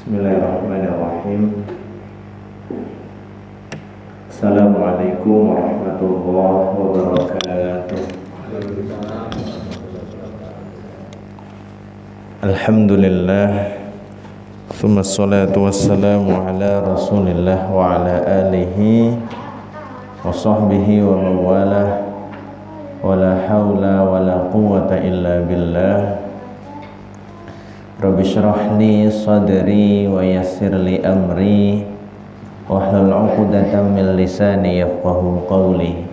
Bismillahirrahmanirrahim. Assalamualaikum warahmatullahi wabarakatuh. Alhamdulillah, tsumma salatu wassalamu ala rasulillah wa ala alihi wa sahbihi wa mawalah, wa la hawla wa la quwwata illa billah. Rabbi shrah li sadri wa yassir li amri wahlul 'uqdatam min lisani yafqahu qawli.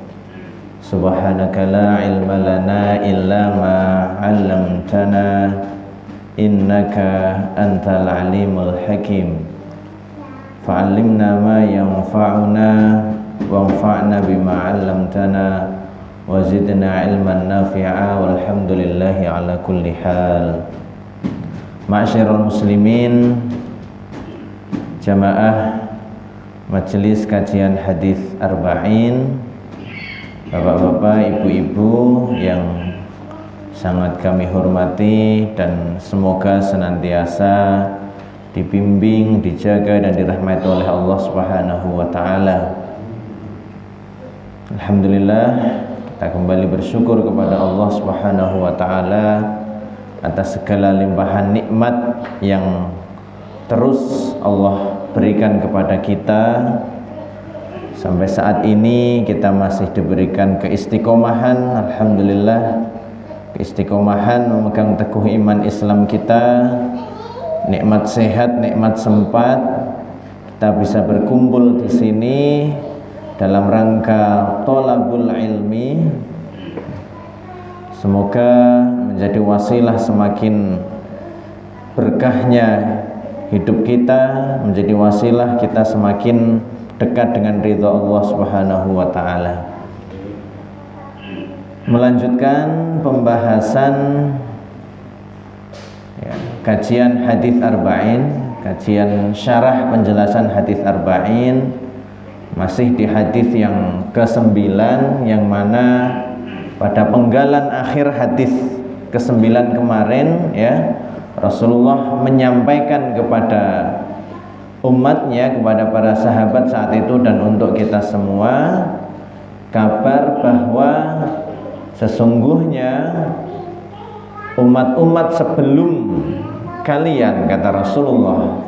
Subhanaka la ilma lana illa ma 'allamtana innaka antal alimul hakim. Fa'allimna ma yanfa'una wanfa'na bima 'allamtana wa zidna ilman nafi'a walhamdulillahi ala kulli hal. Ma'asyiral muslimin, jamaah majelis kajian hadis arba'in, bapak-bapak, ibu-ibu yang sangat kami hormati dan semoga senantiasa dibimbing, dijaga dan dirahmati oleh Allah Subhanahu wa taala. Alhamdulillah, kita kembali bersyukur kepada Allah Subhanahu wa taala atas segala limpahan nikmat yang terus Allah berikan kepada kita. Sampai saat ini kita masih diberikan keistiqomahan, alhamdulillah, keistiqomahan memegang teguh iman Islam kita, nikmat sehat, nikmat sempat, kita bisa berkumpul di sini dalam rangka thalabul ilmi. Semoga menjadi wasilah semakin berkahnya hidup kita, menjadi wasilah kita semakin dekat dengan ridha Allah Subhanahu wa taala. Melanjutkan pembahasan kajian hadis arba'in, kajian syarah penjelasan hadis arba'in, masih di hadis yang ke-9, yang mana pada penggalan akhir hadis ke-9 kemarin Rasulullah menyampaikan kepada umatnya, kepada para sahabat saat itu dan untuk kita semua, kabar bahwa sesungguhnya umat-umat sebelum kalian, kata Rasulullah,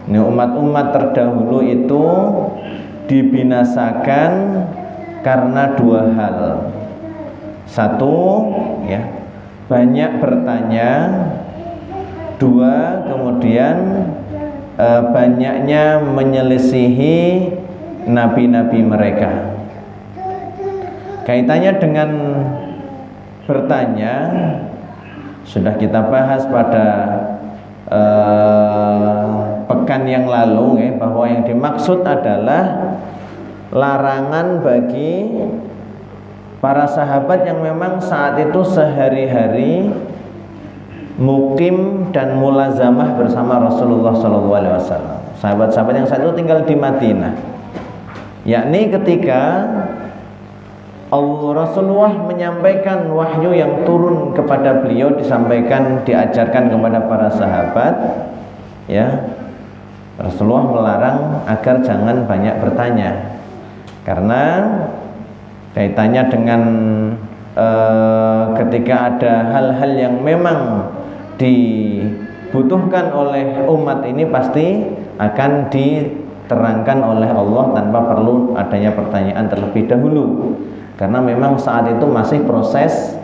ini umat-umat terdahulu itu dibinasakan karena dua hal. Satu, banyak bertanya. Dua, kemudian banyaknya menyelisihi nabi-nabi mereka. Kaitannya dengan bertanya sudah kita bahas pada pekan yang lalu, bahwa yang dimaksud adalah larangan bagi para sahabat yang memang saat itu sehari-hari mukim dan mulazamah bersama Rasulullah SAW. Sahabat-sahabat yang saat itu tinggal di Madinah, yakni ketika Rasulullah menyampaikan wahyu yang turun kepada beliau, disampaikan, diajarkan kepada para sahabat, Rasulullah melarang agar jangan banyak bertanya, karena kaitannya dengan ketika ada hal-hal yang memang dibutuhkan oleh umat ini pasti akan diterangkan oleh Allah tanpa perlu adanya pertanyaan terlebih dahulu, karena memang saat itu masih proses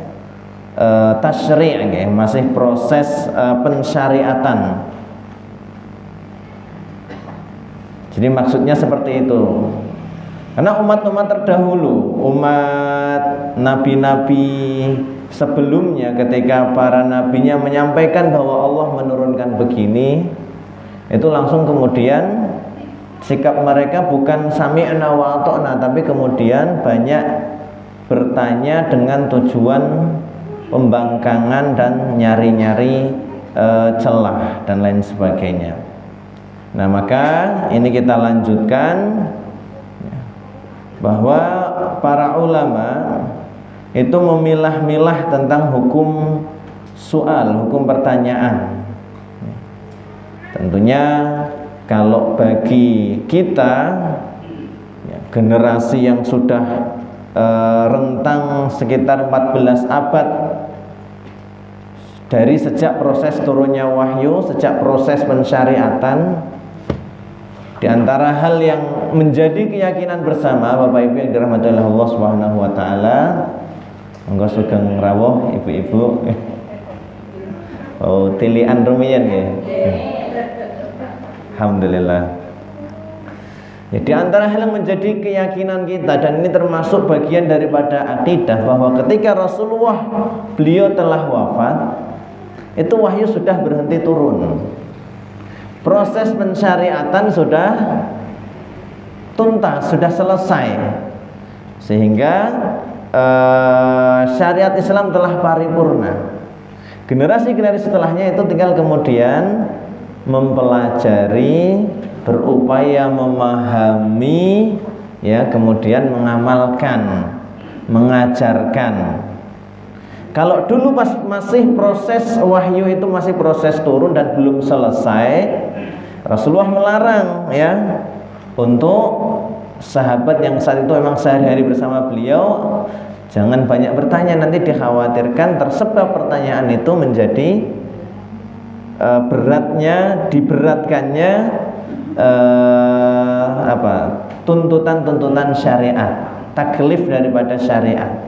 tasyri', masih proses pensyariatan. Jadi maksudnya seperti itu. Karena umat-umat terdahulu, umat nabi-nabi sebelumnya, ketika para nabinya menyampaikan bahwa Allah menurunkan begini, itu langsung kemudian sikap mereka bukan sami'na wa ata'na, tapi kemudian banyak bertanya dengan tujuan pembangkangan dan nyari-nyari celah dan lain sebagainya. Nah, maka ini kita lanjutkan bahwa para ulama itu memilah-milah tentang hukum soal, hukum pertanyaan. Tentunya kalau bagi kita ya, generasi yang sudah rentang sekitar 14 abad dari sejak proses turunnya wahyu, sejak proses pensyariatan, di antara hal yang menjadi keyakinan bersama Bapak Ibu yang dirahmati oleh Allah Subhanahu wa taala, monggo sugeng rawuh ibu-ibu. Oh, tilian rumiyin nggih. Alhamdulillah. Ya, di antara hal yang menjadi keyakinan kita, dan ini termasuk bagian daripada akidah, bahwa ketika Rasulullah beliau telah wafat, itu wahyu sudah berhenti turun. Proses pensyariatan sudah tuntas, sudah selesai, sehingga syariat Islam telah paripurna. Generasi-generasi setelahnya itu tinggal kemudian mempelajari, berupaya memahami, ya, kemudian mengamalkan, mengajarkan. Kalau dulu pas masih proses wahyu itu masih proses turun dan belum selesai, Rasulullah melarang, ya, untuk sahabat yang saat itu memang sehari-hari bersama beliau, jangan banyak bertanya, nanti dikhawatirkan tersebab pertanyaan itu menjadi diberatkannya tuntutan-tuntutan syariat, taklif daripada syariat.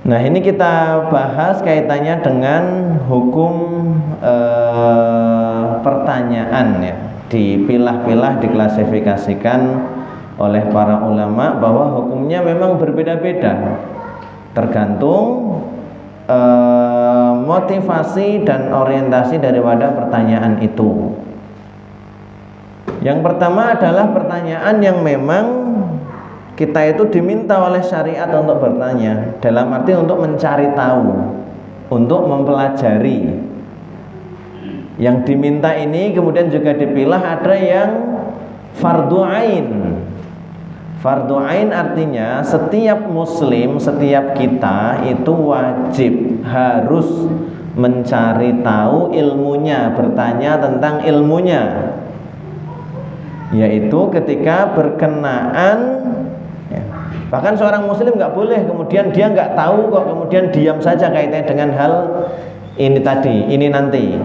Nah, ini kita bahas kaitannya dengan hukum pertanyaan, ya, dipilah-pilah, diklasifikasikan oleh para ulama bahwa hukumnya memang berbeda-beda tergantung motivasi dan orientasi daripada pertanyaan itu. Yang pertama adalah pertanyaan yang memang kita itu diminta oleh syariat untuk bertanya, dalam arti untuk mencari tahu, untuk mempelajari. Yang diminta ini kemudian juga dipilah, ada yang fardhu ain. Fardhu ain artinya setiap muslim, setiap kita itu wajib harus mencari tahu ilmunya, bertanya tentang ilmunya, yaitu ketika berkenaan, ya, bahkan seorang muslim nggak boleh kemudian dia nggak tahu kok kemudian diam saja kaitannya dengan hal ini tadi, ini nanti,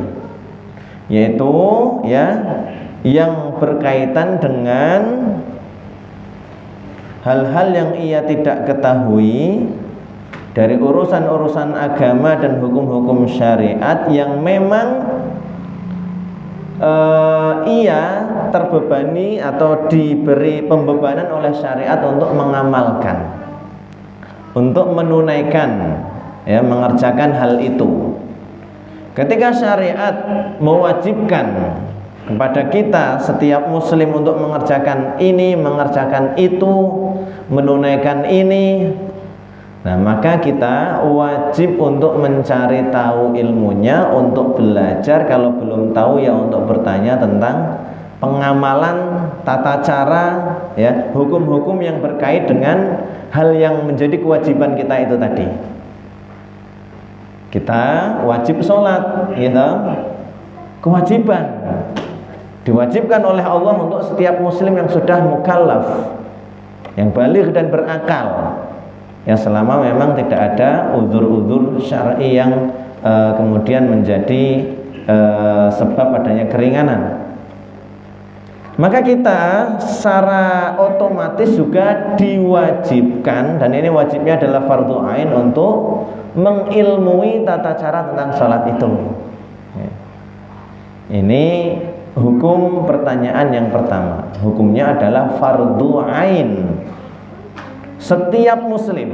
yaitu, ya, yang berkaitan dengan hal-hal yang ia tidak ketahui dari urusan-urusan agama dan hukum-hukum syariat yang memang ia terbebani atau diberi pembebanan oleh syariat untuk mengamalkan, untuk menunaikan, ya, mengerjakan hal itu. Ketika syariat mewajibkan kepada kita setiap muslim untuk mengerjakan ini, mengerjakan itu, menunaikan ini, nah maka kita wajib untuk mencari tahu ilmunya, untuk belajar, kalau belum tahu ya untuk bertanya tentang pengamalan, tata cara, ya, hukum-hukum yang berkait dengan hal yang menjadi kewajiban kita itu tadi. Kita wajib sholat, gitu, kewajiban, diwajibkan oleh Allah untuk setiap muslim yang sudah mukallaf, yang baligh dan berakal, ya, selama memang tidak ada uzur-uzur syar'i yang kemudian menjadi sebab adanya keringanan. Maka kita secara otomatis juga diwajibkan, dan ini wajibnya adalah fardhu ain, untuk mengilmui tata cara tentang salat itu. Ini hukum pertanyaan yang pertama. Hukumnya adalah fardhu ain. Setiap muslim,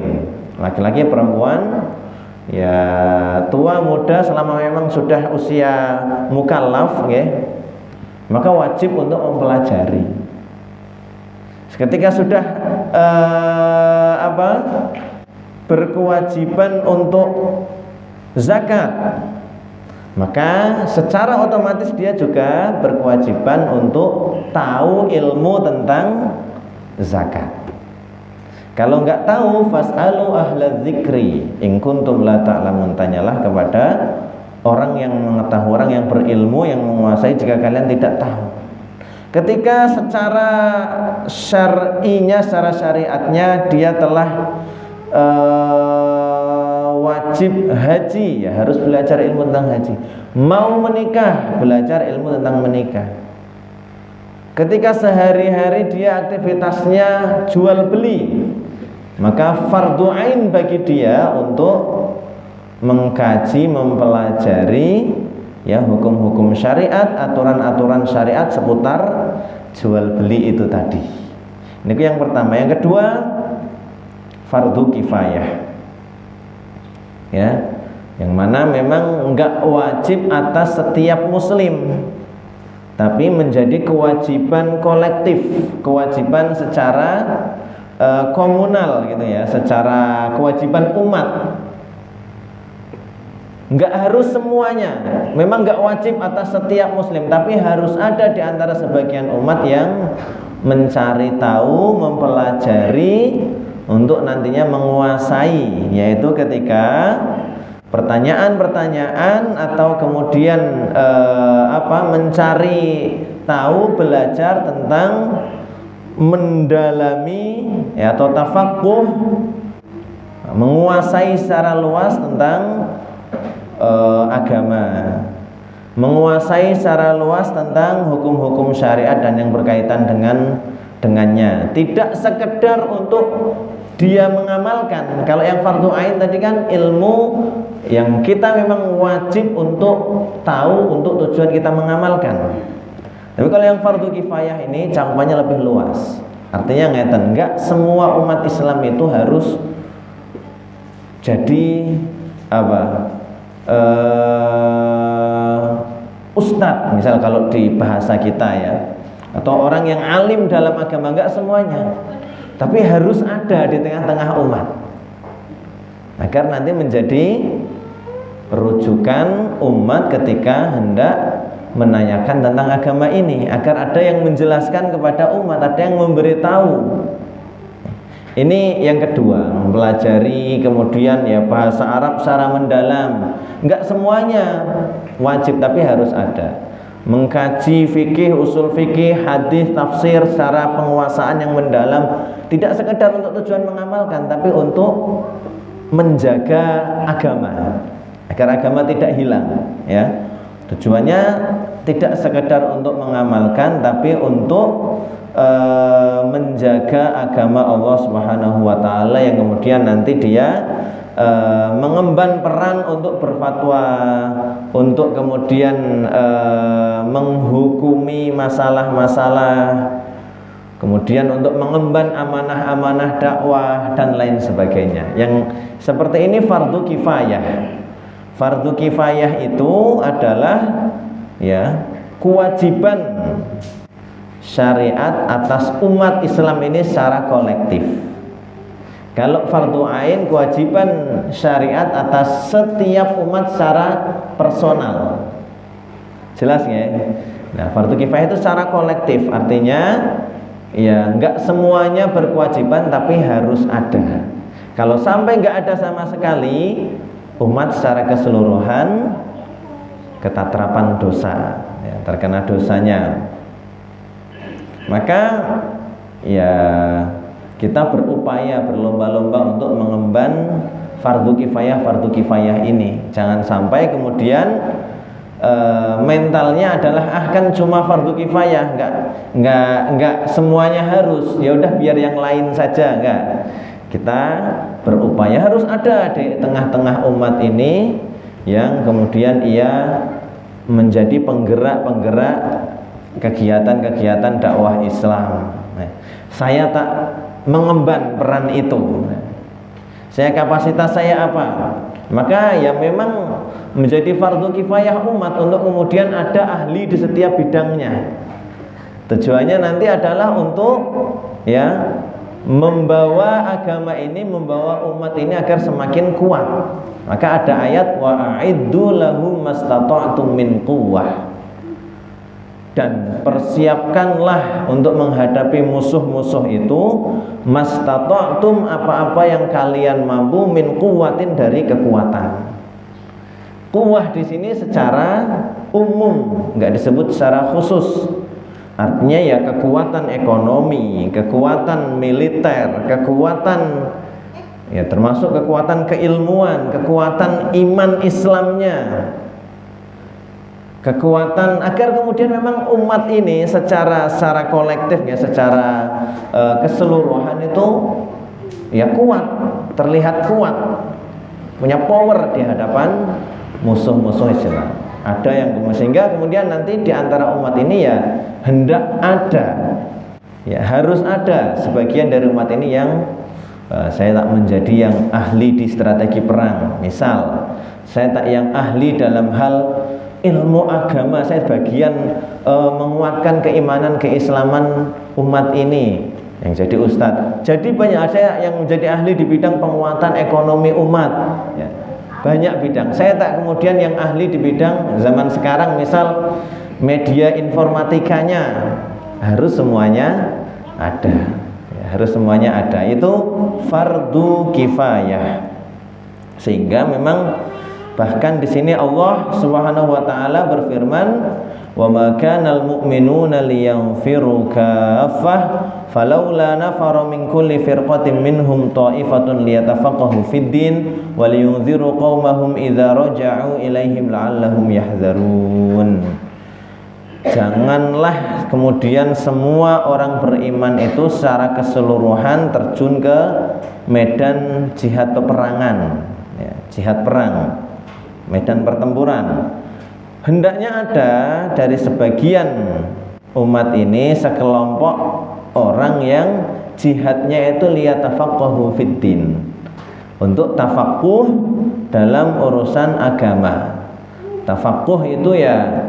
laki-laki perempuan, ya, tua muda, selama memang sudah usia mukallaf, ya, maka wajib untuk mempelajari. Ketika sudah berkewajiban untuk zakat, maka secara otomatis dia juga berkewajiban untuk tahu ilmu tentang zakat. Kalau nggak tahu, fas'alu ahla dzikri in kuntum la ta'lamun, tanyalah kepada orang yang mengetahui, orang yang berilmu, yang menguasai jika kalian tidak tahu. Ketika secara syar'inya, secara syariatnya dia telah wajib haji, ya harus belajar ilmu tentang haji. Mau menikah, belajar ilmu tentang menikah. Ketika sehari-hari dia aktivitasnya jual beli, maka fardu ain bagi dia untuk mengkaji, mempelajari ya hukum-hukum syariat, aturan-aturan syariat seputar jual beli itu tadi. Ini yang pertama. Yang kedua, fardu kifayah. Ya, yang mana memang enggak wajib atas setiap muslim, tapi menjadi kewajiban kolektif, kewajiban secara komunal gitu ya, secara kewajiban umat. Enggak harus semuanya, memang enggak wajib atas setiap muslim, tapi harus ada di antara sebagian umat yang mencari tahu, mempelajari untuk nantinya menguasai, yaitu ketika pertanyaan-pertanyaan atau kemudian mencari tahu, belajar tentang mendalami ya, atau tafaqquh, menguasai secara luas tentang agama, menguasai secara luas tentang hukum-hukum syariat dan yang berkaitan dengannya. Tidak sekedar untuk dia mengamalkan. Kalau yang fardu ain tadi kan ilmu yang kita memang wajib untuk tahu untuk tujuan kita mengamalkan. Tapi kalau yang fardu kifayah ini cakupannya lebih luas. Artinya ngeten, enggak semua umat Islam itu harus jadi ustadz, misal kalau di bahasa kita ya, atau orang yang alim dalam agama, enggak semuanya, tapi harus ada di tengah-tengah umat agar nanti menjadi rujukan umat ketika hendak menanyakan tentang agama ini, agar ada yang menjelaskan kepada umat, ada yang memberitahu. Ini yang kedua, mempelajari kemudian ya bahasa Arab secara mendalam. Enggak semuanya wajib, tapi harus ada. Mengkaji fikih, usul fikih, hadis, tafsir secara penguasaan yang mendalam, tidak sekedar untuk tujuan mengamalkan, tapi untuk menjaga agama, agar agama tidak hilang ya. Tujuannya tidak sekedar untuk mengamalkan, tapi untuk menjaga agama Allah Subhanahu wa taala, yang kemudian nanti dia mengemban peran untuk berfatwa, untuk kemudian menghukumi masalah-masalah, kemudian untuk mengemban amanah-amanah dakwah dan lain sebagainya. Yang seperti ini fardu kifayah. Fardu kifayah itu adalah ya kewajiban syariat atas umat Islam ini secara kolektif. Kalau fardu ain, kewajiban syariat atas setiap umat secara personal. Jelas ya? Nah, fardu kifayah itu secara kolektif, artinya ya enggak semuanya berkewajiban, tapi harus ada. Kalau sampai enggak ada sama sekali, umat secara keseluruhan ketatrapan dosa ya, terkena dosanya. Maka ya kita berupaya, berlomba-lomba untuk mengemban fardu kifayah ini. Jangan sampai kemudian mentalnya adalah kan cuma fardu kifayah, enggak semuanya harus. Ya udah biar yang lain saja, enggak. Kita berupaya harus ada di tengah-tengah umat ini yang kemudian ia menjadi penggerak-penggerak kegiatan-kegiatan dakwah Islam. Saya tak mengemban peran itu. Saya kapasitas saya apa? Maka ya memang menjadi fardu kifayah umat untuk kemudian ada ahli di setiap bidangnya. Tujuannya nanti adalah untuk ya membawa agama ini, membawa umat ini agar semakin kuat. Maka ada ayat wa a'iddu lahum mastata'tum min quwwah, dan persiapkanlah untuk menghadapi musuh-musuh itu mastata'tum, apa-apa yang kalian mampu, min quwwatin, dari kekuatan. Quwwah di sini secara umum, nggak disebut secara khusus. Artinya ya kekuatan ekonomi, kekuatan militer, kekuatan ya termasuk kekuatan keilmuan, kekuatan iman Islamnya, kekuatan agar kemudian memang umat ini secara kolektif ya, secara keseluruhan itu ya kuat, terlihat kuat, punya power di hadapan musuh-musuh Islam. Ada yang sehingga kemudian nanti di antara umat ini ya hendak ada, ya harus ada sebagian dari umat ini yang saya tak menjadi yang ahli di strategi perang. Misal saya tak yang ahli dalam hal ilmu agama, saya bagian menguatkan keimanan keislaman umat ini yang jadi ustadz. Jadi banyak saya yang menjadi ahli di bidang penguatan ekonomi umat ya. Banyak bidang. Saya tak kemudian yang ahli di bidang zaman sekarang misal media informatikanya, harus semuanya ada ya, harus semuanya ada. Itu fardu kifayah. Sehingga memang bahkan di sini Allah Subhanahu wa taala berfirman, "Wa ma kanal mu'minuna liyanfiru kaffah falaula nafara min kulli firqatin minhum ta'ifatun liyatafaqahu fid din wa liyunziru qaumahum idza raja'u ilaihim la'allahum yahzarun." Janganlah kemudian semua orang beriman itu secara keseluruhan terjun ke medan jihad peperangan ya, jihad perang, medan pertempuran. Hendaknya ada dari sebagian umat ini sekelompok orang yang jihadnya itu liyatafaqahu fiddin, untuk tafakuh dalam urusan agama. Tafakuh itu ya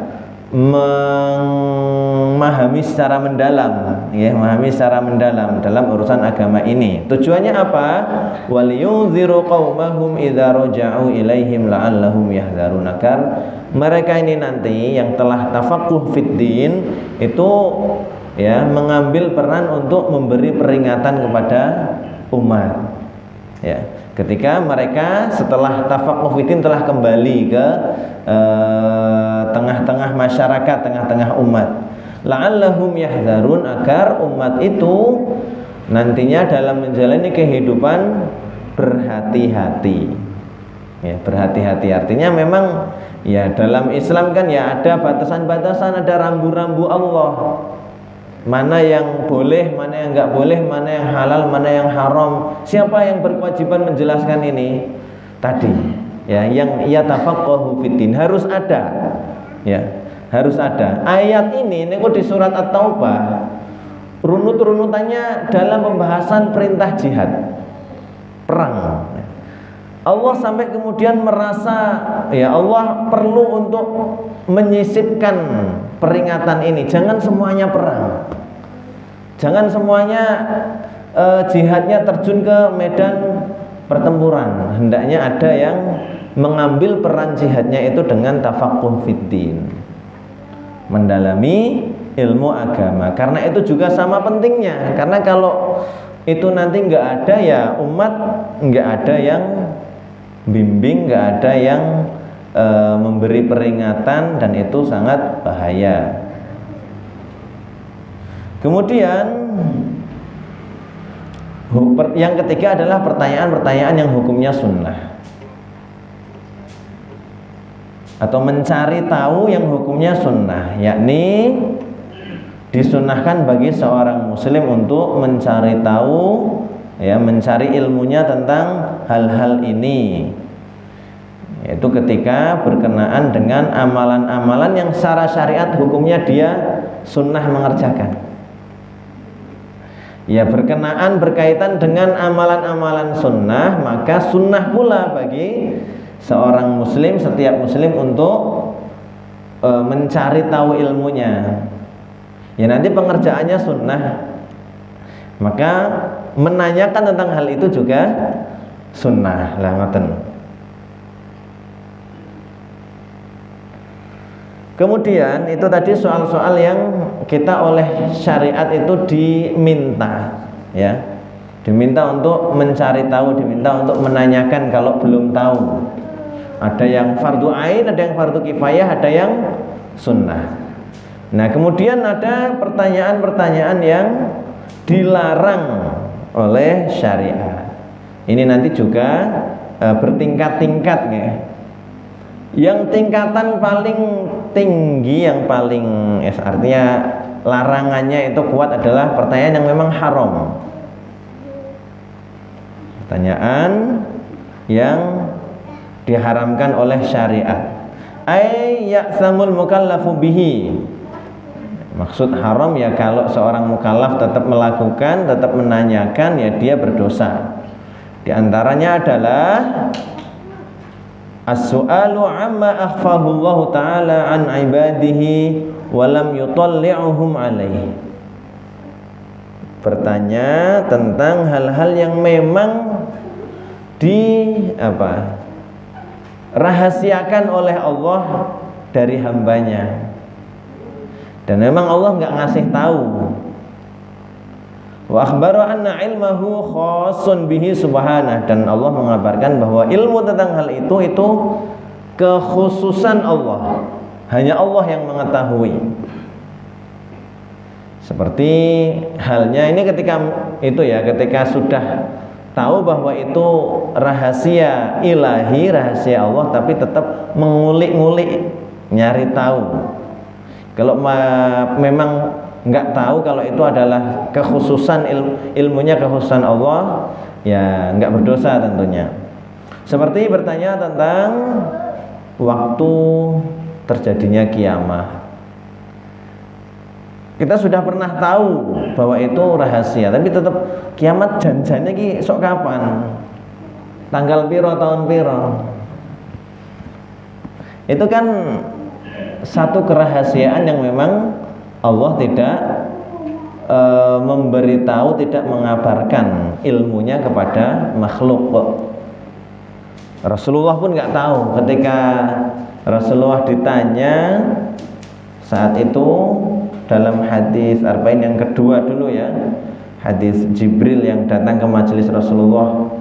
memahami secara mendalam ya, memahami secara mendalam dalam urusan agama ini. Tujuannya apa? Waliyunziru qaumahum idza raja'u ilaihim la'allahum yahzarun, agar mereka ini nanti yang telah tafakuh fiddin itu ya mengambil peran untuk memberi peringatan kepada umat ya, ketika mereka setelah tafakuh fiddin telah kembali ke tengah-tengah masyarakat, tengah-tengah umat, la'allahum yahzarun, agar umat itu nantinya dalam menjalani kehidupan berhati-hati ya, berhati-hati. Artinya memang ya dalam Islam kan ya ada batasan-batasan, ada rambu-rambu Allah, mana yang boleh, mana yang enggak boleh, mana yang halal, mana yang haram. Siapa yang berkewajiban menjelaskan ini tadi ya, yang yatafaqahu fiddin, harus ada ya, harus ada. Ayat ini niku di surat At-Taubah runut-runutannya dalam pembahasan perintah jihad perang. Allah sampai kemudian merasa ya Allah perlu untuk menyisipkan peringatan ini. Jangan semuanya perang, jangan semuanya jihadnya terjun ke medan pertempuran. Hendaknya ada yang mengambil peran jihadnya itu dengan tafaquh fiddin, mendalami ilmu agama. Karena itu juga sama pentingnya, karena kalau itu nanti nggak ada ya umat nggak ada yang bimbing, nggak ada yang memberi peringatan, dan itu sangat bahaya. Kemudian yang ketiga adalah pertanyaan-pertanyaan yang hukumnya sunnah, atau mencari tahu yang hukumnya sunnah, yakni disunnahkan bagi seorang muslim untuk mencari tahu ya, mencari ilmunya tentang hal-hal ini, yaitu ketika berkenaan dengan amalan-amalan yang secara syariat hukumnya dia sunnah mengerjakan ya, berkenaan berkaitan dengan amalan-amalan sunnah, maka sunnah pula bagi seorang muslim, setiap muslim untuk mencari tahu ilmunya ya. Nanti pengerjaannya sunnah, maka menanyakan tentang hal itu juga sunnah lah, ngoten. Kemudian itu tadi soal-soal yang kita oleh syariat itu diminta ya, diminta untuk mencari tahu, diminta untuk menanyakan kalau belum tahu, Ada yang fardu ain, ada yang fardu kifayah, ada yang sunnah. Nah, kemudian ada pertanyaan-pertanyaan yang dilarang oleh syariat. Ini nanti juga bertingkat-tingkat ya. Yang tingkatan paling tinggi, yang paling artinya larangannya itu kuat adalah pertanyaan yang memang haram. Pertanyaan yang diharamkan oleh syariat. Ay ya'samul mukallafu bihi. Maksud haram ya kalau seorang mukallaf tetap melakukan, tetap menanyakan, ya dia berdosa. Di antaranya adalah as-su'alu amma akhfahu Allah ta'ala an ibadihi wa lam yutalli'uhum alaihi. Bertanya tentang hal-hal yang memang rahasiakan oleh Allah dari hambanya, dan memang Allah nggak ngasih tahu. Wa akhbaru anna ilmahu khassun bihi subhanah, dan Allah mengabarkan bahwa ilmu tentang hal itu kekhususan Allah, hanya Allah yang mengetahui. Seperti halnya ini ketika sudah tahu bahwa itu rahasia ilahi, rahasia Allah, tapi tetap mengulik-ngulik, nyari tahu. Kalau memang nggak tahu kalau itu adalah kekhususan ilmunya kekhususan Allah, ya nggak berdosa tentunya. Seperti bertanya tentang waktu terjadinya kiamat. Kita sudah pernah tahu bahwa itu rahasia, tapi tetap kiamat janjinya ki sok kapan? Tanggal piro, tahun piro? Itu kan satu kerahasiaan yang memang Allah tidak memberitahu, tidak mengabarkan ilmunya kepada makhluk. Rasulullah pun nggak tahu. Ketika Rasulullah ditanya saat itu dalam hadis Arba'in yang kedua dulu ya, hadis Jibril yang datang ke majelis Rasulullah,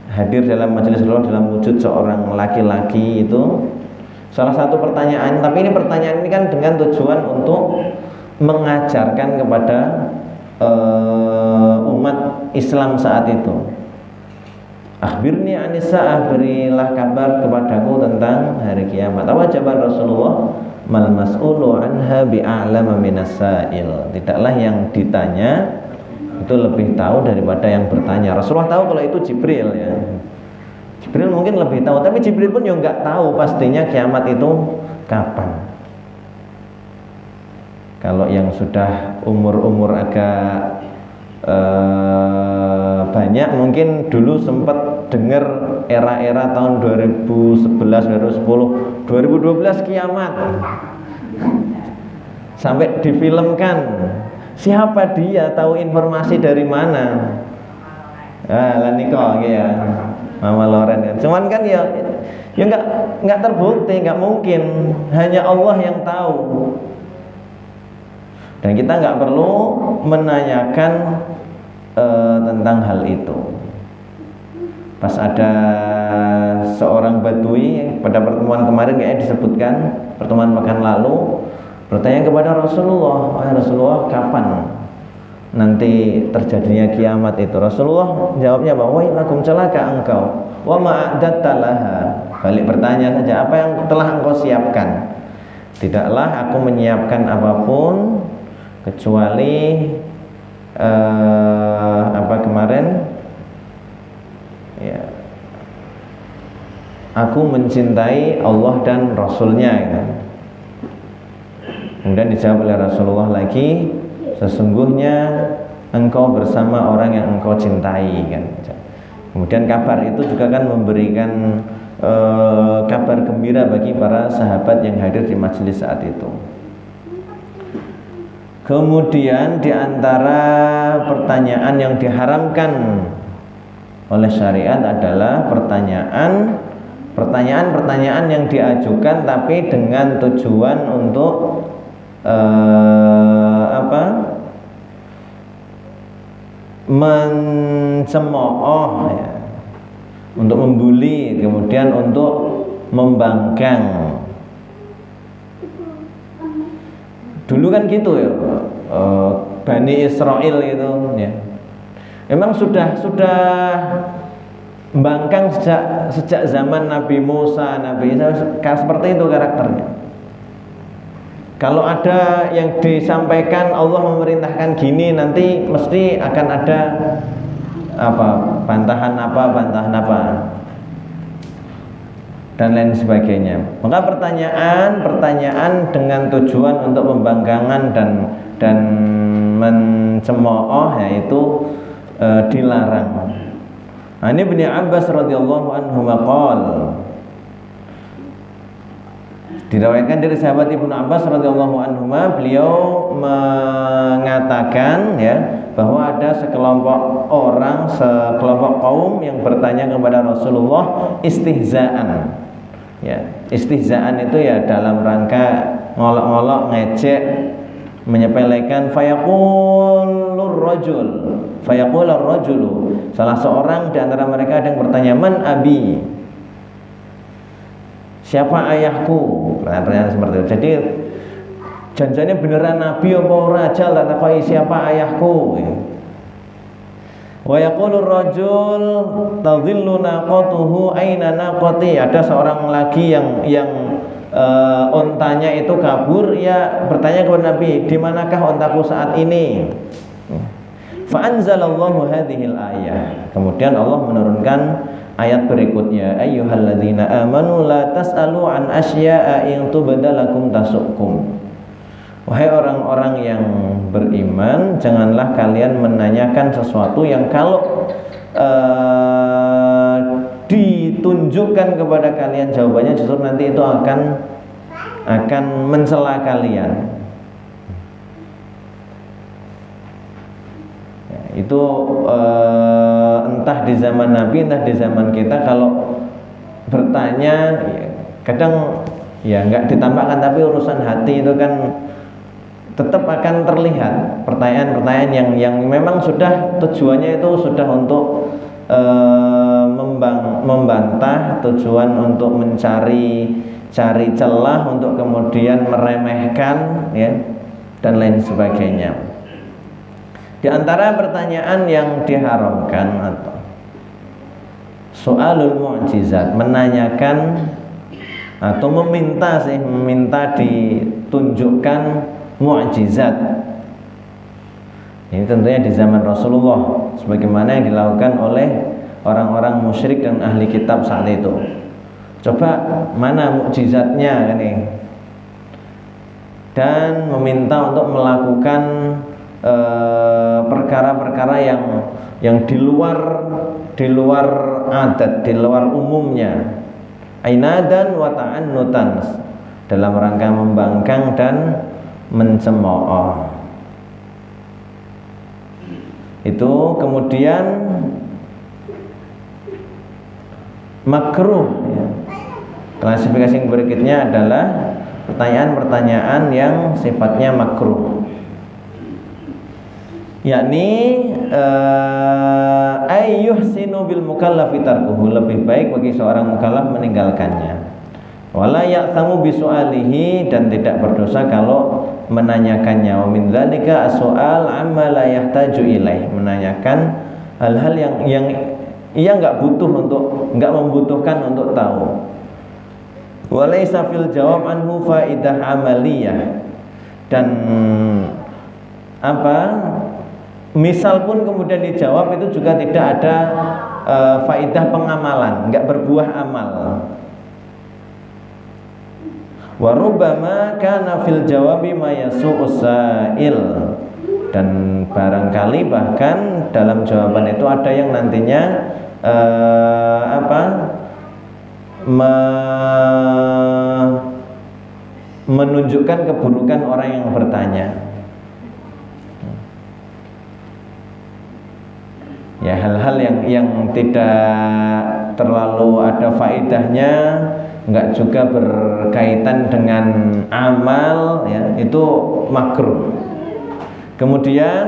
hadir dalam majelis Rasulullah dalam wujud seorang laki-laki itu. Salah satu pertanyaan, tapi ini pertanyaan ini kan dengan tujuan untuk mengajarkan kepada umat Islam saat itu. Akhbirni anisa'ah, berilah kabar kepadaku tentang hari kiamat. Jawaban Rasulullah, mal mas'ulu anha bi'a'lama minas sa'il. Tidaklah yang ditanya itu lebih tahu daripada yang bertanya. Rasulullah tahu kalau itu Jibril ya. Jibril mungkin lebih tahu, tapi Jibril pun juga nggak tahu pastinya kiamat itu kapan. Kalau yang sudah umur agak banyak, mungkin dulu sempat dengar era-era tahun 2011, 2010, 2012 kiamat, sampai difilmkan. Siapa dia, tahu informasi dari mana? Laniko ya, Mama Loren kan. Cuman kan ya nggak terbukti, nggak mungkin. Hanya Allah yang tahu. Dan kita nggak perlu menanyakan tentang hal itu. Pas ada seorang Badui pada pertemuan kemarin kayaknya disebutkan, pertemuan pekan lalu, bertanya kepada Rasulullah, Rasulullah kapan nanti terjadinya kiamat itu? Rasulullah jawabnya bahwa wailakum, celaka engkau, wa ma'adatta laha. Balik bertanya saja, apa yang telah engkau siapkan? Tidaklah aku menyiapkan apapun kecuali aku mencintai Allah dan Rasulnya gitu. Kemudian dijawab oleh Rasulullah lagi, sesungguhnya engkau bersama orang yang engkau cintai kan. Kemudian kabar itu juga kan memberikan kabar gembira bagi para sahabat yang hadir di majelis saat itu. Kemudian di antara pertanyaan yang diharamkan oleh syariat adalah pertanyaan-pertanyaan yang diajukan tapi dengan tujuan untuk mencemooh ya, untuk membuli, kemudian untuk membangkang. Dulu kan gitu ya, Bani Israel itu ya. Memang sudah membangkang sejak zaman Nabi Musa, Nabi Isa, seperti itu karakternya. Kalau ada yang disampaikan Allah memerintahkan gini, nanti mesti akan ada bantahan apa dan lain sebagainya. Maka pertanyaan dengan tujuan untuk pembangkangan dan mencemooh, yaitu dilarang. Nah, ini Ibnu Abbas radhiyallahu anhu maqal, diriwayatkan dari sahabat Ibnu Abbas radhiyallahu anhu, beliau mengatakan ya, bahwa ada sekelompok kaum yang bertanya kepada Rasulullah istihzaan. Ya, istihzaan itu ya dalam rangka ngolok-ngolok, ngejek, menyepelekan. Fayaqulur rajulu, salah seorang di antara mereka ada yang bertanya, man abi, siapa ayahku? Pertanyaan seperti itu. Jadi janjinya beneran nabi apa ora, aja lah takoi siapa ayahku. Wa yaqulur rajul tadhillu naqatuhu aina naqati. Ada seorang lagi yang ontanya itu kabur, ya bertanya kepada Nabi, di manakah ontaku saat ini? Fa anzalallahu hadhil ayah. Kemudian Allah menurunkan ayat berikutnya, ayyuhalladzina amanu la tas'alu an asya'a in tubdalakum tasukum. Wahai orang-orang yang beriman, janganlah kalian menanyakan sesuatu yang kalau ditunjukkan kepada kalian jawabannya justru nanti itu akan mencela kalian. Ya, itu entah di zaman Nabi, entah di zaman kita, kalau bertanya kadang ya nggak ditambahkan, tapi urusan hati itu kan tetap akan terlihat pertanyaan-pertanyaan yang memang sudah tujuannya itu sudah untuk membantah, tujuan untuk cari celah untuk kemudian meremehkan ya, dan lain sebagainya. Di antara pertanyaan yang diharamkan atau soalul mu'jizat, menanyakan atau meminta ditunjukkan mu'jizat. Ini tentunya di zaman Rasulullah, sebagaimana yang dilakukan oleh orang-orang musyrik dan ahli kitab saat itu. Coba mana mukjizatnya ini? Dan meminta untuk melakukan perkara-perkara yang di luar adat, di luar umumnya. Ainadan wa ta'annutan, dalam rangka membangkang dan mencemooh. Itu kemudian makruh ya. Klasifikasi yang berikutnya adalah pertanyaan-pertanyaan yang sifatnya makruh, yakni ayyuhsinu bil mukallafi tarkuhu, lebih baik bagi seorang mukallaf meninggalkannya. Wala ya'thamu bisu'alihi, dan tidak berdosa kalau menanyakannya. Wa min dzalika as-su'al amma la yahtaju ilaih, menanyakan hal-hal yang ia enggak membutuhkan untuk tahu. Wa laisa fil jawab anhu faidah amaliyah, dan misal pun kemudian dijawab itu juga tidak ada faidah pengamalan, enggak berbuah amal. Wa rubbama kana fil jawabi ma yasu'us sa'il, dan barangkali bahkan dalam jawaban itu ada yang nantinya menunjukkan keburukan orang yang bertanya. Ya, hal-hal yang tidak terlalu ada faedahnya, enggak juga berkaitan dengan amal ya, itu makruh. Kemudian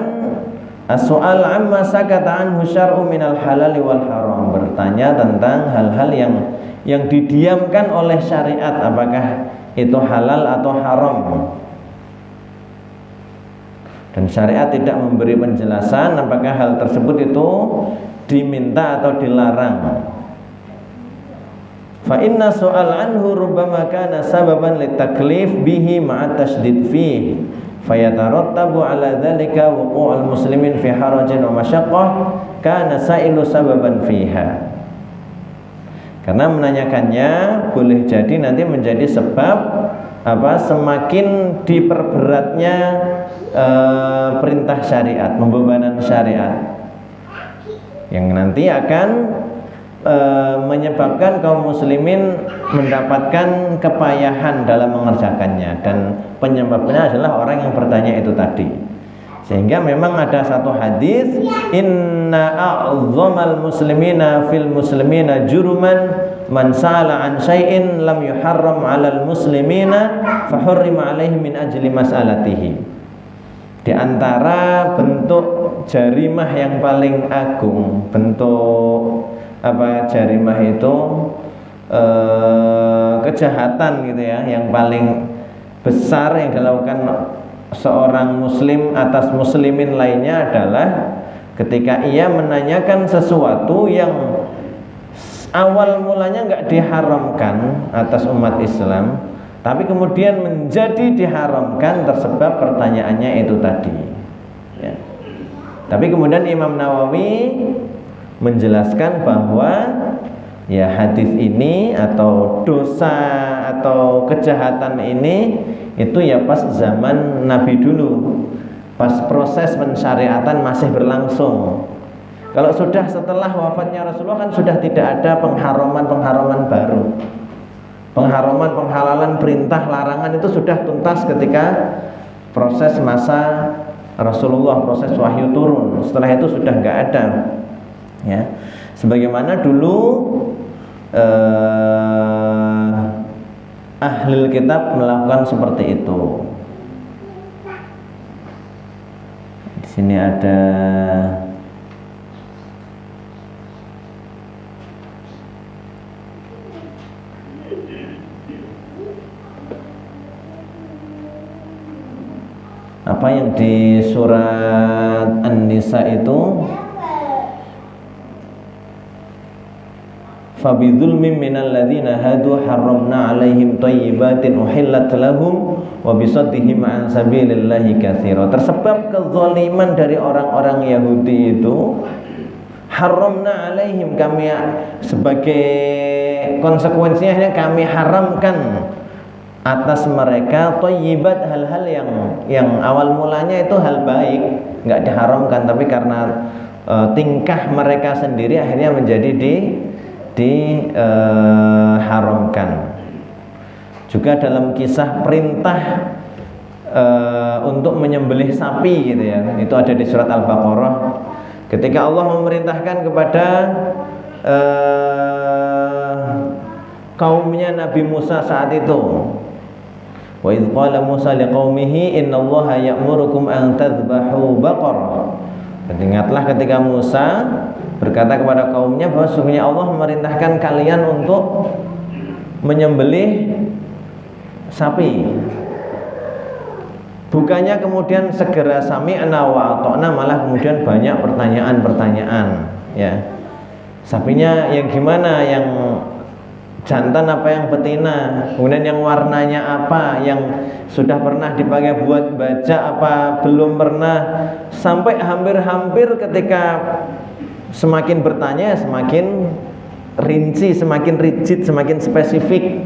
As-soal amma sakata anhu syar'u minal halal wal haram, bertanya tentang hal-hal yang didiamkan oleh syariat, apakah itu halal atau haram. Dan syariat tidak memberi penjelasan apakah hal tersebut itu diminta atau dilarang. Fa inna soal anhu rubbama kana sababan litaklif bihi ma'a tasydid fihi fayatarattabu ala dzalika wuqu'ul muslimin fi harajin wa masyaqqah kana sa'ilu sababan fiha. Karena menanyakannya boleh jadi nanti menjadi sebab semakin diperberatnya perintah syariat, pembebanan syariat, yang nanti akan menyebabkan kaum muslimin mendapatkan kepayahan dalam mengerjakannya, dan penyebabnya adalah orang yang bertanya itu tadi. Sehingga memang ada satu hadis, inna a'dhamal muslimina fil muslimina juruman man sa'ala an syai'in lam yuharram 'alal muslimina fa hurrima 'alaihi min ajli mas'alatihi. Di antara bentuk jarimah yang paling agung, bentuk jarimah itu kejahatan gitu ya, yang paling besar yang dilakukan seorang muslim atas muslimin lainnya adalah ketika ia menanyakan sesuatu yang awal mulanya nggak diharamkan atas umat Islam, tapi kemudian menjadi diharamkan tersebab pertanyaannya itu tadi ya. Tapi kemudian Imam Nawawi menjelaskan bahwa ya hadis ini atau dosa atau kejahatan ini itu ya pas zaman Nabi dulu, pas proses pensyariatan masih berlangsung. Kalau sudah setelah wafatnya Rasulullah kan sudah tidak ada pengharaman baru. Penghalalan, perintah, larangan itu sudah tuntas ketika proses masa Rasulullah, proses wahyu turun. Setelah itu sudah nggak ada ya. Sebagaimana dulu ahlul kitab melakukan seperti itu. Di sini ada apa yang di surat An-Nisa itu, fabidzulmin minal ladzina hadu harramna 'alaihim thayyibatin uhillat lahum wa bisaddihim 'an sabilillahi katsira. Tersebab kezaliman dari orang-orang Yahudi itu, harramna 'alaihim, kami sebagai konsekuensinya kami haramkan atas mereka thayyibat, hal-hal yang awal mulanya itu hal baik, enggak diharamkan, tapi karena tingkah mereka sendiri akhirnya menjadi diharamkan. Juga dalam kisah perintah untuk menyembelih sapi gitu ya, itu ada di surat Al-Baqarah, ketika Allah memerintahkan kepada kaumnya Nabi Musa saat itu, wa idz qala Musa liqaumihi innallaha ya'murukum an tadhbahu baqarah. Ingatlah ketika Musa berkata kepada kaumnya bahwa sesungguhnya Allah memerintahkan kalian untuk menyembelih sapi. Bukannya kemudian segera sami'na wa ata'na, malah kemudian banyak pertanyaan ya. Sapinya yang gimana, yang jantan apa yang betina, kemudian yang warnanya apa, yang sudah pernah dipakai buat baja apa belum pernah, sampai hampir-hampir ketika semakin bertanya semakin rinci, semakin rigid, semakin spesifik,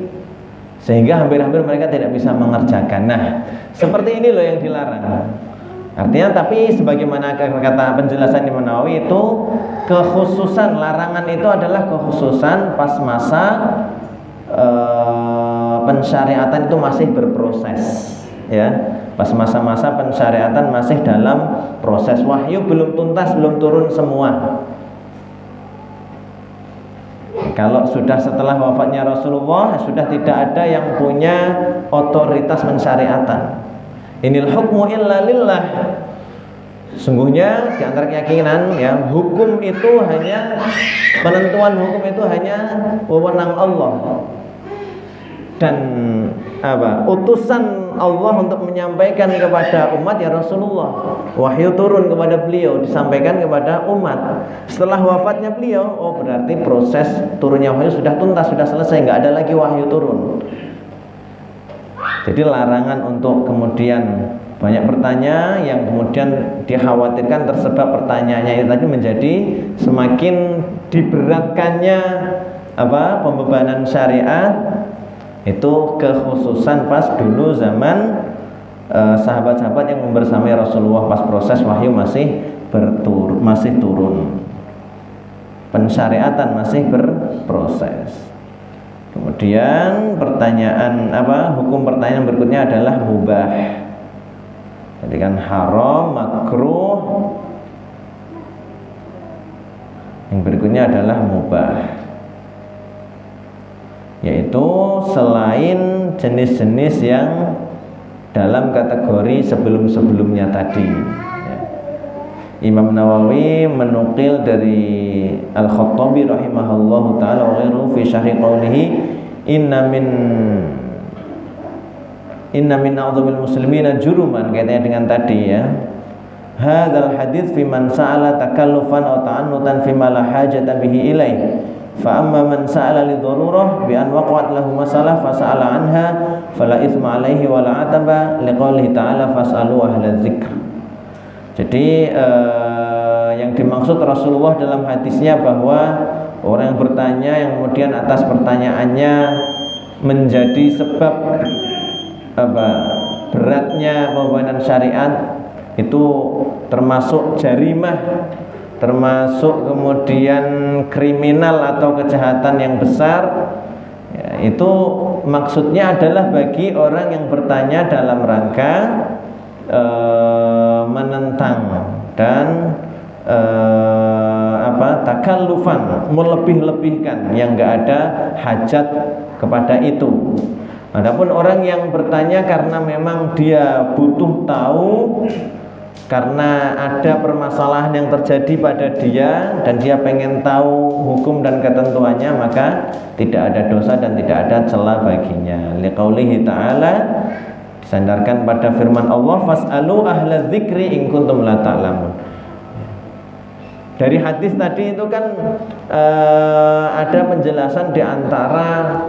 sehingga hampir-hampir mereka tidak bisa mengerjakan. Nah, seperti ini loh yang dilarang. Artinya, tapi sebagaimana kata penjelasan Imam Nawawi itu, kekhususan larangan itu adalah kekhususan pas masa pensyariatan itu masih berproses ya. Pas masa-masa pensyariatan masih dalam proses, wahyu belum tuntas, belum turun semua. Kalau sudah setelah wafatnya Rasulullah, sudah tidak ada yang punya otoritas pensyariatan. Inil hukmu illa lillah. Sungguhnya di antara keyakinan ya, hukum itu hanya penentuan hukum itu hanya wewenang Allah. Dan utusan Allah untuk menyampaikan kepada umat ya Rasulullah. Wahyu turun kepada beliau, disampaikan kepada umat. Setelah wafatnya beliau, berarti proses turunnya wahyu sudah tuntas, sudah selesai, nggak ada lagi wahyu turun. Jadi larangan untuk kemudian banyak bertanya yang kemudian dikhawatirkan tersebab pertanyaannya itu tadi menjadi semakin diberatkannya pembebanan syariat. Itu kekhususan pas dulu zaman sahabat-sahabat yang membersamai Rasulullah pas proses wahyu masih turun, pensyariatan masih berproses. Kemudian hukum pertanyaan berikutnya adalah mubah. Jadi kan haram, makruh. Yang berikutnya adalah mubah, yaitu selain jenis-jenis yang dalam kategori sebelum-sebelumnya tadi. Imam Nawawi menukil dari Al-Khattabi rahimahullahu ta'ala wa ghairuhu fi syarhi qawlihi inna min a'dhamil muslimina juruman, kaitannya dengan tadi ya. Hadzal hadits fi man sa'ala takallufan aw ta'annutan fi ma la hajata bihi ilaih. Fa amma man sa'ala li darurah bi an waqa'at lahu masalah fa sa'ala anha fala itsma alaihi wa la ataba liqaulihi ta'ala fas'alu ahla dzikr. Jadi yang dimaksud Rasulullah dalam hadisnya bahwa orang yang bertanya yang kemudian atas pertanyaannya menjadi sebab beratnya pembebanan syariat itu termasuk jarimah, termasuk kemudian kriminal atau kejahatan yang besar ya, itu maksudnya adalah bagi orang yang bertanya dalam rangka menentang dan takallufan, melebih-lebihkan yang enggak ada hajat kepada itu. Adapun orang yang bertanya karena memang dia butuh tahu, karena ada permasalahan yang terjadi pada dia dan dia pengen tahu hukum dan ketentuannya, maka tidak ada dosa dan tidak ada celah baginya. Liqaulihi ta'ala, disandarkan pada firman Allah, fas'alu ahla dzikri in kuntum la ta'lamun. Dari hadis tadi itu kan ada penjelasan di antara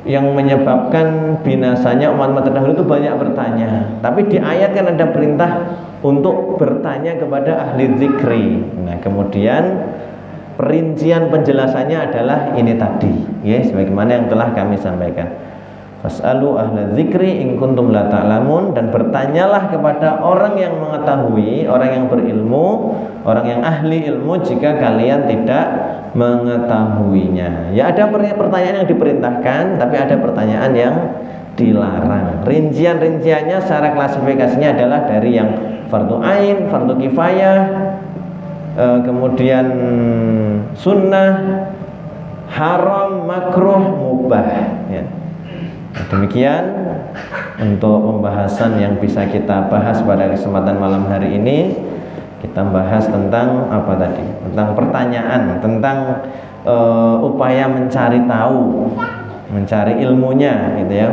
yang menyebabkan binasanya umat-umat terdahulu itu banyak bertanya. Tapi di ayat kan ada perintah untuk bertanya kepada ahli dzikri. Nah, kemudian perincian penjelasannya adalah ini tadi, ya, sebagaimana yang telah kami sampaikan. Fas'alu ahla dzikri in kuntum la ta'lamun, dan bertanyalah kepada orang yang mengetahui, orang yang berilmu, orang yang ahli ilmu jika kalian tidak mengetahuinya. Ya, ada pertanyaan yang diperintahkan, tapi ada pertanyaan yang dilarang. Rincian-rinciannya secara klasifikasinya adalah dari yang fardu ain, fardu kifayah, kemudian sunnah, haram, makruh, mubah ya. Demikian untuk pembahasan yang bisa kita bahas pada kesempatan malam hari ini. Kita bahas tentang apa tadi? Tentang pertanyaan, tentang upaya mencari tahu, mencari ilmunya gitu ya.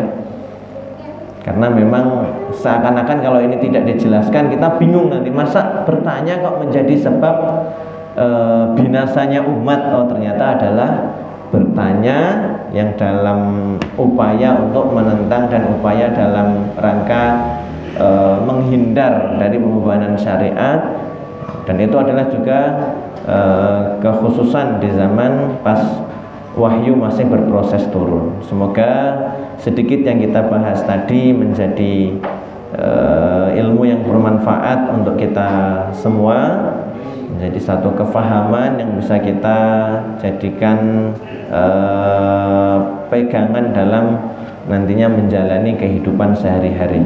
Karena memang seakan-akan kalau ini tidak dijelaskan kita bingung nanti, masa bertanya kok menjadi sebab binasanya umat. Oh, ternyata adalah bertanya yang dalam upaya untuk menentang dan upaya dalam rangka menghindar dari pembebanan syariat. Dan itu adalah juga kekhususan di zaman pas wahyu masih berproses turun. Semoga sedikit yang kita bahas tadi menjadi ilmu yang bermanfaat untuk kita semua, menjadi satu kefahaman yang bisa kita jadikan pegangan dalam nantinya menjalani kehidupan sehari-hari.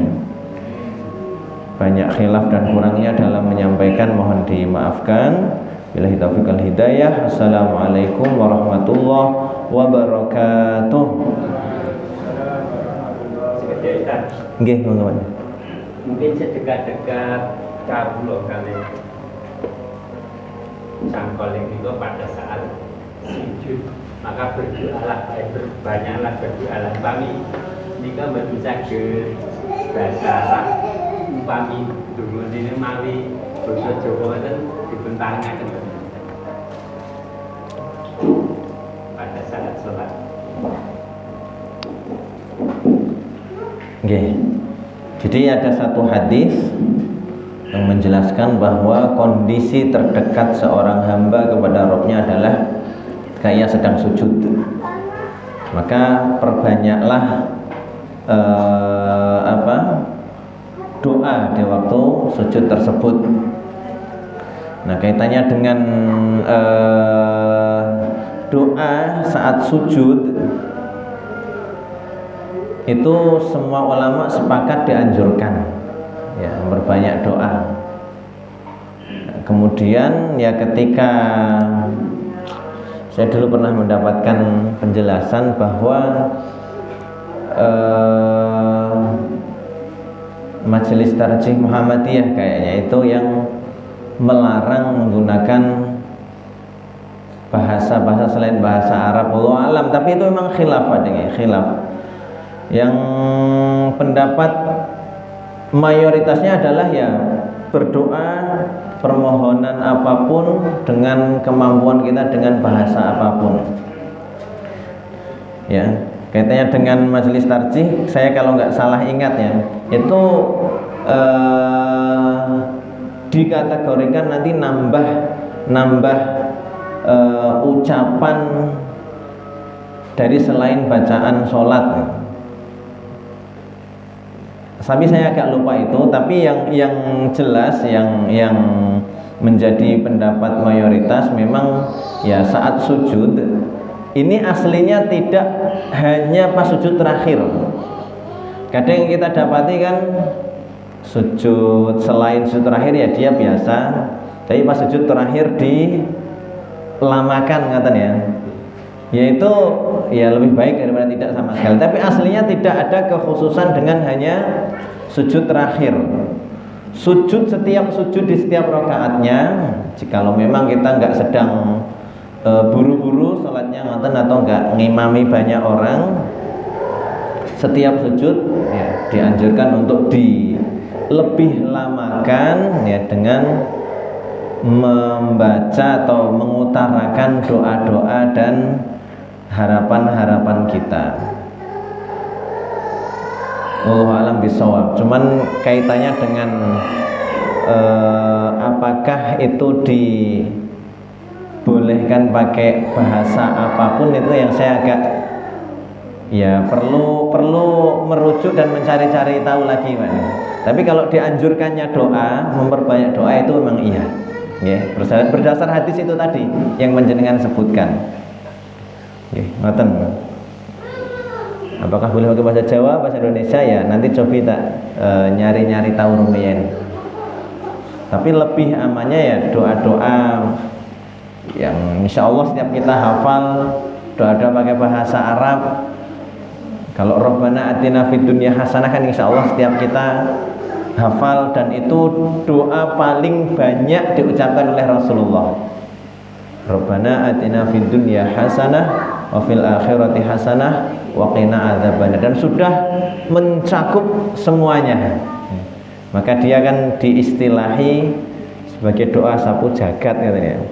Banyak khilaf dan kurangnya dalam menyampaikan mohon dimaafkan. Billahi taufiq wal hidayah. Assalamualaikum warahmatullahi wabarakatuh. Nggih, monggo. Mungkin sedekat-dekat kawula kali Cangkoling itu pada saat sujud, maka berdoalah, banyaklah berdoalah. Kami ini kan bisa ke bahasa Arab, kami dulu ini mali bahasa Jawa itu dibentangkan pada saat sholat. Okay. Jadi ada satu hadis yang menjelaskan bahwa kondisi terdekat seorang hamba kepada Rabb-nya adalah ketika ia sedang sujud. Maka perbanyaklah doa di waktu sujud tersebut. Nah, kaitannya dengan doa saat sujud itu semua ulama sepakat dianjurkan ya, memperbanyak doa. Kemudian ya ketika saya dulu pernah mendapatkan penjelasan bahwa Majelis Tarjih Muhammadiyah kayaknya itu yang melarang menggunakan bahasa-bahasa selain bahasa Arab. Wallahu alam, tapi itu memang khilaf adanya, khilaf. Yang pendapat mayoritasnya adalah ya berdoa permohonan apapun dengan kemampuan kita dengan bahasa apapun. Ya, kaitannya dengan Majelis Tarjih, saya kalau nggak salah ingat ya, itu dikategorikan nanti nambah ucapan dari selain bacaan sholat. Tapi saya agak lupa itu, tapi yang jelas yang menjadi pendapat mayoritas memang ya saat sujud ini aslinya tidak hanya pas sujud terakhir. Kadang yang kita dapati kan sujud selain sujud terakhir ya dia biasa, tapi pas sujud terakhir dilamakan katanya ya. Yaitu ya lebih baik daripada tidak sama sekali. Tapi aslinya tidak ada kekhususan dengan hanya sujud terakhir. Sujud setiap sujud di setiap rakaatnya. Jikalau memang kita nggak sedang buru-buru sholatnya ngoten atau nggak ngimami banyak orang, setiap sujud ya dianjurkan untuk lebih lamakan ya dengan membaca atau mengutarakan doa-doa dan harapan-harapan kita. Wallahu a'lam bishawab. Cuman kaitannya dengan apakah itu dibolehkan pakai bahasa apapun, itu yang saya agak ya perlu merujuk dan mencari-cari tahu lagi, Pak. Tapi kalau dianjurkannya doa, memperbanyak doa itu memang iya. Ya, berdasar hadis itu tadi yang panjenengan sebutkan. Ngoten. Apakah boleh pakai bahasa Jawa, bahasa Indonesia ya? Nanti coba tak nyari-nyari tahu rumiyin. Tapi lebih amannya ya doa-doa yang insya Allah setiap kita hafal, doa-doa pakai bahasa Arab. Kalau Rabbana atina fid dunya hasanah kan insya Allah setiap kita hafal, dan itu doa paling banyak diucapkan oleh Rasulullah. Rabbana atina fid dunya hasanah wa fil akhirati hasanah wa qina adzabannar, dan sudah mencakup semuanya. Maka dia kan diistilahi sebagai doa sapu jagat katanya.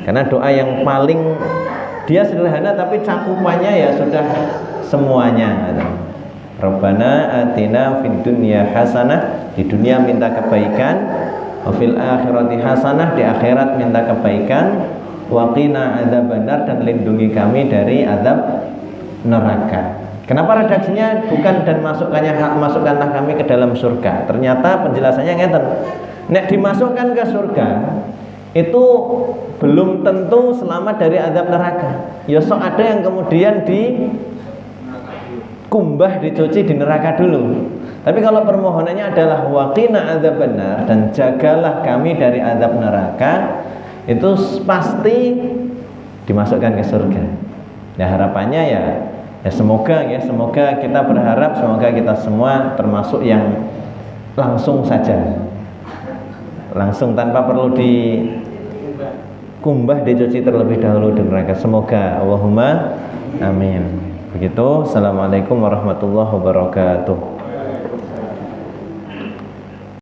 Karena doa yang paling dia sederhana tapi cakupannya ya sudah semuanya. Rabbana atina fid dunya hasanah, di dunia minta kebaikan, wa fil akhirati hasanah, di akhirat minta kebaikan, wa qina adzabannar, dan lindungi kami dari azab neraka. Kenapa redaksinya bukan dan masukkanlah kami ke dalam surga? Ternyata penjelasannya ngeten. Nek dimasukkan ke surga itu belum tentu selamat dari azab neraka. Ya sok ada yang kemudian dikumbah, dicuci di neraka dulu. Tapi kalau permohonannya adalah waqina adzabannar, dan jagalah kami dari azab neraka, itu pasti dimasukkan ke surga. Nah, harapannya ya semoga kita berharap semoga kita semua termasuk yang langsung saja, langsung tanpa perlu kumbah dicuci terlebih dahulu di neraka. Semoga, Allahumma amin. Begitu. Assalamualaikum warahmatullahi wabarakatuh.